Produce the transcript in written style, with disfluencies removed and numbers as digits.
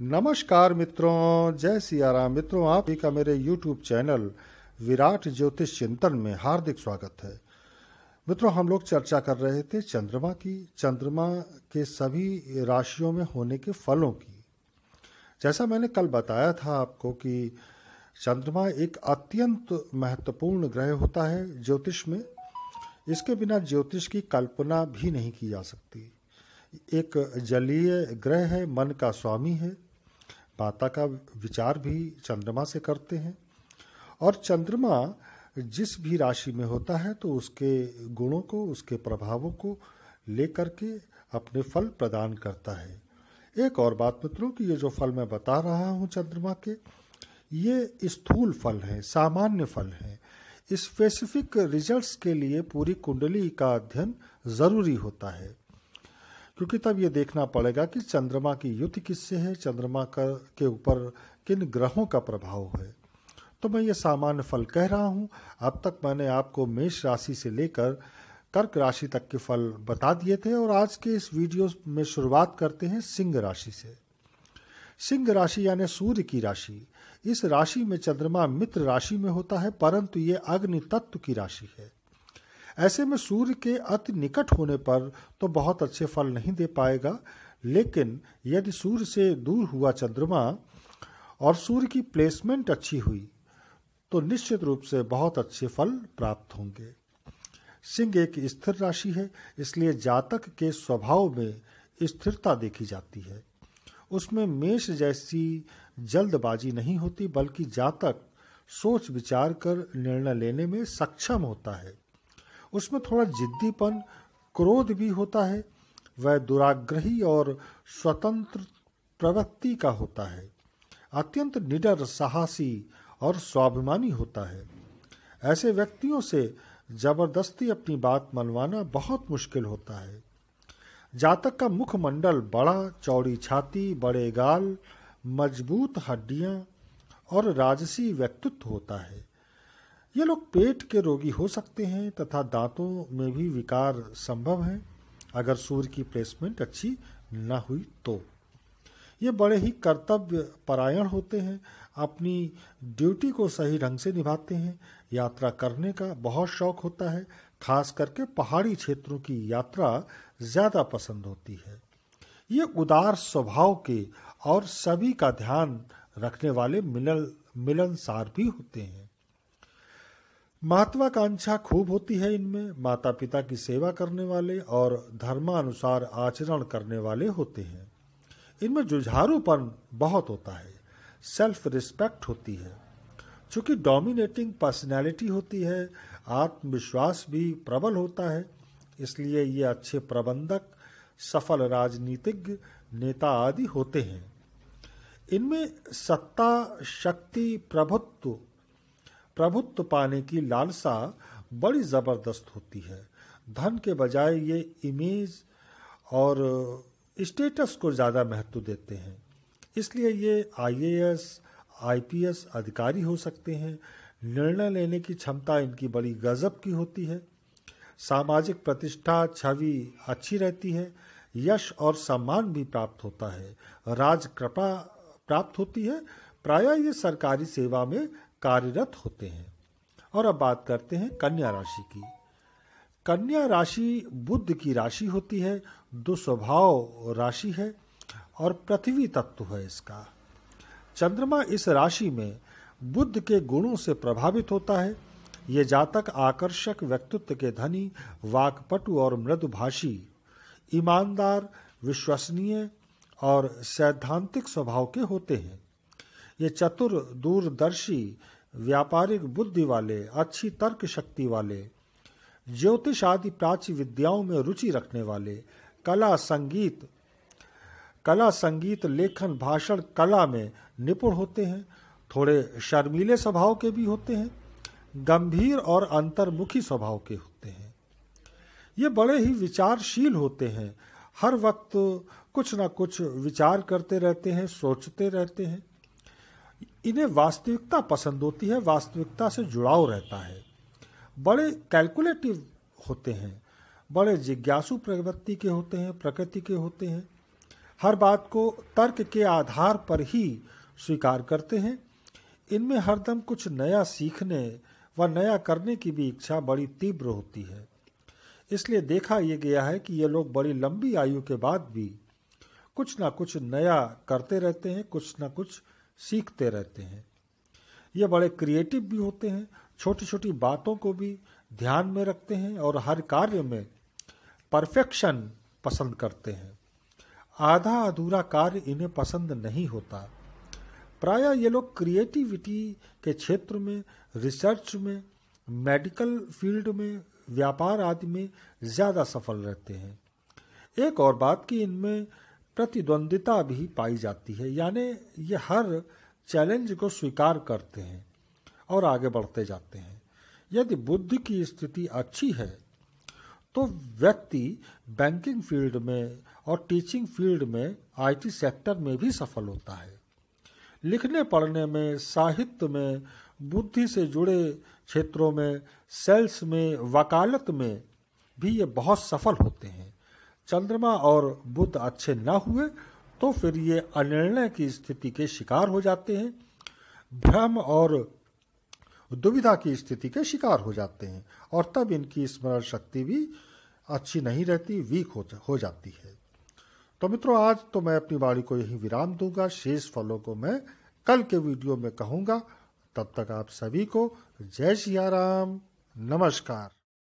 नमस्कार मित्रों, जय सिया राम। मित्रों, आप ही का मेरे YouTube चैनल विराट ज्योतिष चिंतन में हार्दिक स्वागत है। मित्रों, हम लोग चर्चा कर रहे थे चंद्रमा की, चंद्रमा के सभी राशियों में होने के फलों की। जैसा मैंने कल बताया था आपको कि चंद्रमा एक अत्यंत महत्वपूर्ण ग्रह होता है ज्योतिष में। इसके बिना ज्योतिष की कल्पना भी नहीं की जा सकती। एक जलीय ग्रह है, मन का स्वामी है, माता का विचार भी चंद्रमा से करते हैं। और चंद्रमा जिस भी राशि में होता है तो उसके गुणों को, उसके प्रभावों को लेकर के अपने फल प्रदान करता है। एक और बात मित्रों कि ये जो फल मैं बता रहा हूँ चंद्रमा के, ये स्थूल फल हैं, सामान्य फल हैं। स्पेसिफिक रिजल्ट्स के लिए पूरी कुंडली का अध्ययन जरूरी होता है, क्योंकि तब ये देखना पड़ेगा कि चंद्रमा की युति किससे है, चंद्रमा के ऊपर किन ग्रहों का प्रभाव है। तो मैं ये सामान्य फल कह रहा हूँ। अब तक मैंने आपको मेष राशि से लेकर कर्क राशि तक के फल बता दिए थे और आज के इस वीडियो में शुरुआत करते हैं सिंह राशि से। सिंह राशि यानी सूर्य की राशि। इस राशि में चंद्रमा मित्र राशि में होता है, परंतु ये अग्नि तत्व की राशि है। ऐसे में सूर्य के अति निकट होने पर तो बहुत अच्छे फल नहीं दे पाएगा, लेकिन यदि सूर्य से दूर हुआ चंद्रमा और सूर्य की प्लेसमेंट अच्छी हुई तो निश्चित रूप से बहुत अच्छे फल प्राप्त होंगे। सिंह एक स्थिर राशि है, इसलिए जातक के स्वभाव में स्थिरता देखी जाती है। उसमें मेष जैसी जल्दबाजी नहीं होती, बल्कि जातक सोच विचार कर निर्णय लेने में सक्षम होता है। उसमें थोड़ा जिद्दीपन, क्रोध भी होता है। वह दुराग्रही और स्वतंत्र प्रवृत्ति का होता है। अत्यंत निडर, साहसी और स्वाभिमानी होता है। ऐसे व्यक्तियों से जबरदस्ती अपनी बात मनवाना बहुत मुश्किल होता है। जातक का मुखमंडल बड़ा, चौड़ी छाती, बड़े गाल, मजबूत हड्डियां और राजसी व्यक्तित्व होता है। ये लोग पेट के रोगी हो सकते हैं तथा दांतों में भी विकार संभव है अगर सूर्य की प्लेसमेंट अच्छी न हुई तो। ये बड़े ही कर्तव्य परायण होते हैं, अपनी ड्यूटी को सही ढंग से निभाते हैं। यात्रा करने का बहुत शौक होता है, खास करके पहाड़ी क्षेत्रों की यात्रा ज़्यादा पसंद होती है। ये उदार स्वभाव के और सभी का ध्यान रखने वाले मिलनसार भी होते हैं। महत्वाकांक्षा खूब होती है इनमें। माता पिता की सेवा करने वाले और धर्मानुसार आचरण करने वाले होते हैं। इनमें जुझारूपन बहुत होता है, सेल्फ रिस्पेक्ट होती है। चूंकि डोमिनेटिंग पर्सनैलिटी होती है, आत्मविश्वास भी प्रबल होता है, इसलिए ये अच्छे प्रबंधक, सफल राजनीतिज्ञ, नेता आदि होते हैं। इनमें सत्ता, शक्ति, प्रभुत्व पाने की लालसा बड़ी जबरदस्त होती है। धन के बजाय ये इमेज और स्टेटस को ज़्यादा महत्व देते हैं, इसलिए ये IAS, IPS अधिकारी हो सकते हैं। निर्णय लेने की क्षमता इनकी बड़ी गजब की होती है। सामाजिक प्रतिष्ठा, छवि अच्छी रहती है। यश और सम्मान भी प्राप्त होता है। राज कृपा प्राप्त होती है। प्रायः ये सरकारी सेवा में कार्यरत होते हैं। और अब बात करते हैं कन्या राशि की। कन्या राशि बुध की राशि होती है, दुस्वभाव राशि है और पृथ्वी तत्व है इसका। चंद्रमा इस राशि में बुध के गुणों से प्रभावित होता है। ये जातक आकर्षक व्यक्तित्व के धनी, वाक्पटु और मृदुभाषी, ईमानदार, विश्वसनीय और सैद्धांतिक स्वभाव के होते हैं। ये चतुर, दूरदर्शी, व्यापारिक बुद्धि वाले, अच्छी तर्क शक्ति वाले, ज्योतिष आदि प्राच्य विद्याओं में रुचि रखने वाले, कला संगीत, लेखन, भाषण कला में निपुण होते हैं। थोड़े शर्मीले स्वभाव के भी होते हैं। गंभीर और अंतर्मुखी स्वभाव के होते हैं। ये बड़े ही विचारशील होते हैं। हर वक्त कुछ ना कुछ विचार करते रहते हैं, सोचते रहते हैं। इन्हें वास्तविकता पसंद होती है, वास्तविकता से जुड़ाव रहता है। बड़े कैलकुलेटिव होते हैं, बड़े जिज्ञासु प्रवृत्ति के होते हैं, प्रकृति के होते हैं। हर बात को तर्क के आधार पर ही स्वीकार करते हैं। इनमें हरदम कुछ नया सीखने व नया करने की भी इच्छा बड़ी तीव्र होती है। इसलिए देखा यह गया है कि ये लोग बड़ी लंबी आयु के बाद भी कुछ ना कुछ नया करते रहते हैं, कुछ ना कुछ सीखते रहते हैं। ये बड़े क्रिएटिव भी होते हैं, छोटी छोटी बातों को भी ध्यान में रखते हैं और हर कार्य में परफेक्शन पसंद करते हैं। आधा अधूरा कार्य इन्हें पसंद नहीं होता। प्रायः ये लोग क्रिएटिविटी के क्षेत्र में, रिसर्च में, मेडिकल फील्ड में, व्यापार आदि में ज़्यादा सफल रहते हैं। एक और बात कि इनमें प्रतिद्वंदिता भी पाई जाती है, यानी ये हर चैलेंज को स्वीकार करते हैं और आगे बढ़ते जाते हैं। यदि बुद्धि की स्थिति अच्छी है तो व्यक्ति बैंकिंग फील्ड में और टीचिंग फील्ड में, आईटी सेक्टर में भी सफल होता है। लिखने पढ़ने में, साहित्य में, बुद्धि से जुड़े क्षेत्रों में, सेल्स में, वकालत में भी ये बहुत सफल होते हैं। चंद्रमा और बुध अच्छे न हुए तो फिर ये अनिर्णय की स्थिति के शिकार हो जाते हैं, भ्रम और दुविधा की स्थिति के शिकार हो जाते हैं और तब इनकी स्मरण शक्ति भी अच्छी नहीं रहती, वीक हो जाती है। तो मित्रों, आज तो मैं अपनी वाणी को यही विराम दूंगा। शेष फलों को मैं कल के वीडियो में कहूँगा। तब तक आप सभी को जय सिया राम, नमस्कार।